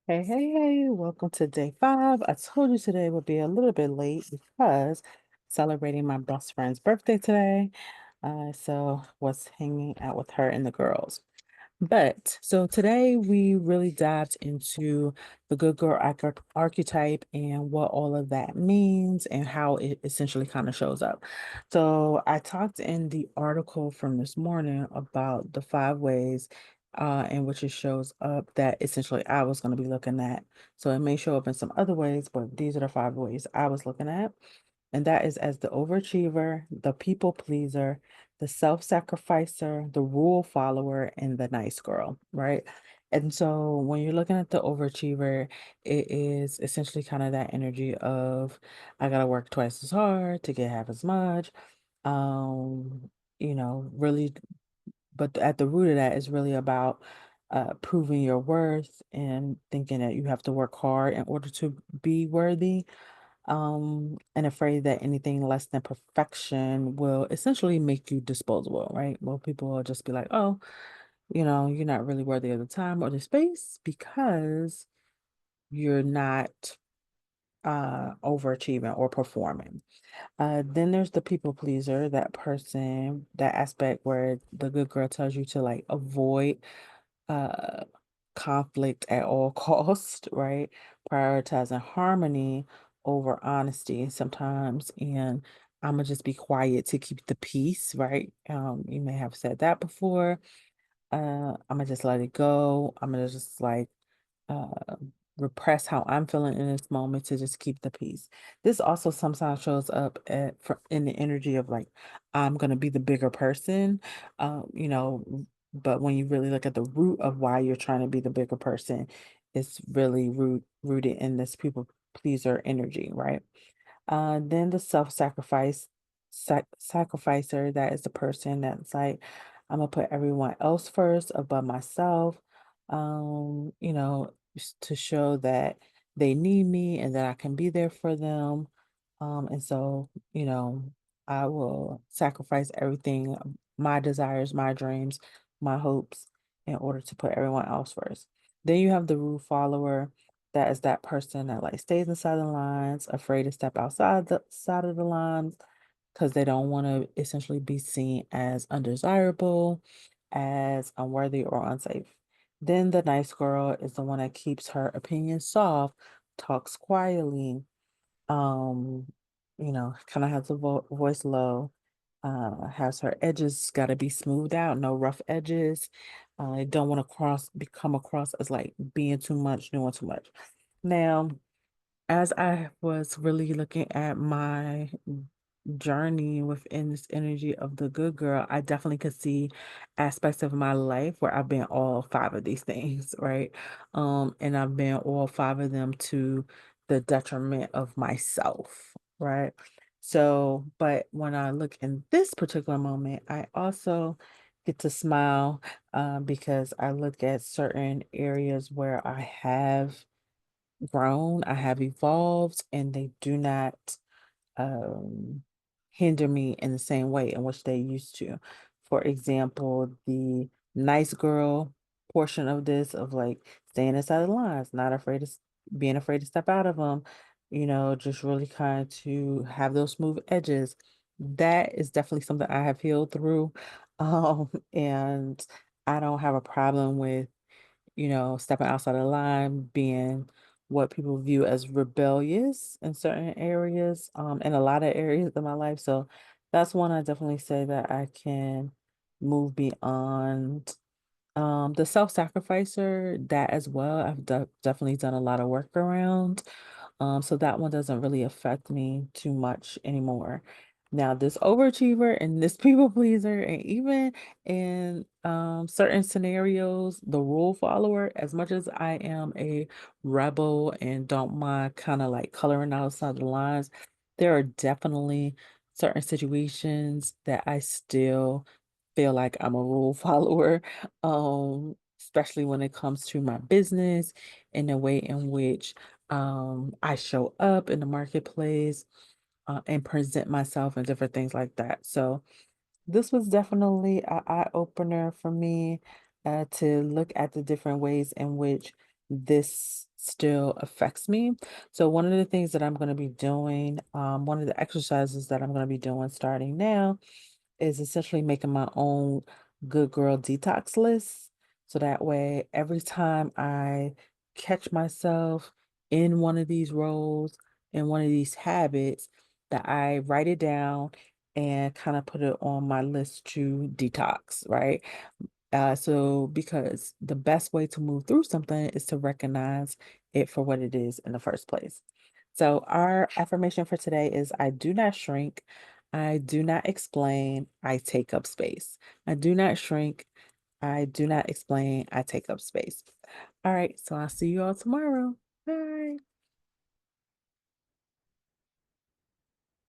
Hey, welcome to day 5. I told you today would be a little bit late because celebrating my best friend's birthday today. So was hanging out with her and the girls. But so today we really dived into the good girl archetype and what all of that means and how it essentially kind of shows up. So I talked in the article from this morning about the 5 ways in which it shows up that essentially I was going to be looking at. So it may show up in some other ways, but these are the 5 ways I was looking at. And that is as the overachiever, the people pleaser, the self-sacrificer, the rule follower, and the nice girl, right? And so when you're looking at the overachiever, it is essentially kind of that energy of I gotta work twice as hard to get half as much. Really, but at the root of that is really about proving your worth and thinking that you have to work hard in order to be worthy, and afraid that anything less than perfection will essentially make you disposable, right? Well, people will just be like, oh, you're not really worthy of the time or the space because you're not overachieving or performing. Then there's the people pleaser, that person, that aspect where the good girl tells you to like avoid uh conflict at all cost, right? Prioritizing harmony over honesty sometimes, and I'm gonna just be quiet to keep the peace, right? You may have said that before. I'm gonna just let it go. I'm gonna just like uh, repress how I'm feeling in this moment to just keep the peace. This also sometimes shows up in the energy of like I'm gonna be the bigger person, but when you really look at the root of why you're trying to be the bigger person, it's really rooted in this people pleaser energy, right? Then the sacrificer, that is the person that's like, I'm gonna put everyone else first above myself, to show that they need me and that I can be there for them. And so, I will sacrifice everything, my desires, my dreams, my hopes, in order to put everyone else first. Then you have the rule follower, that is that person that like stays inside the lines, afraid to step outside the side of the lines because they don't want to essentially be seen as undesirable, as unworthy or unsafe. Then the nice girl is the one that keeps her opinion soft, talks quietly, um, kind of has the voice low, has her edges got to be smoothed out, no rough edges. I don't want to become across as like being too much, doing too much. Now, as I was really looking at my journey within this energy of the good girl, I definitely could see aspects of my life where I've been all 5 of these things, right? And I've been all 5 of them to the detriment of myself, right? So, but when I look in this particular moment, I also get to smile because I look at certain areas where I have grown, I have evolved, and they do not um, hinder me in the same way in which they used to. For example, the nice girl portion of this, of like staying inside the lines, not afraid of being afraid to step out of them, just really kind to have those smooth edges. That is definitely something I have healed through. And I don't have a problem with stepping outside the line, being what people view as rebellious in certain areas, in a lot of areas of my life. So that's one I definitely say that I can move beyond. The self-sacrificer, that as well, I've definitely done a lot of work around. So that one doesn't really affect me too much anymore. Now, this overachiever and this people pleaser, and even in certain scenarios, the rule follower, as much as I am a rebel and don't mind kind of like coloring outside the lines, there are definitely certain situations that I still feel like I'm a rule follower, especially when it comes to my business and the way in which I show up in the marketplace and present myself and different things like that. So this was definitely an eye opener for me to look at the different ways in which this still affects me. So one of the things that I'm going to be doing, one of the exercises that I'm going to be doing starting now is essentially making my own good girl detox list. So that way, every time I catch myself in one of these roles, in one of these habits, that I write it down and kind of put it on my list to detox, right? So because the best way to move through something is to recognize it for what it is in the first place. So our affirmation for today is I do not shrink. I do not explain. I take up space. I do not shrink. I do not explain. I take up space. All right. So I'll see you all tomorrow. Bye.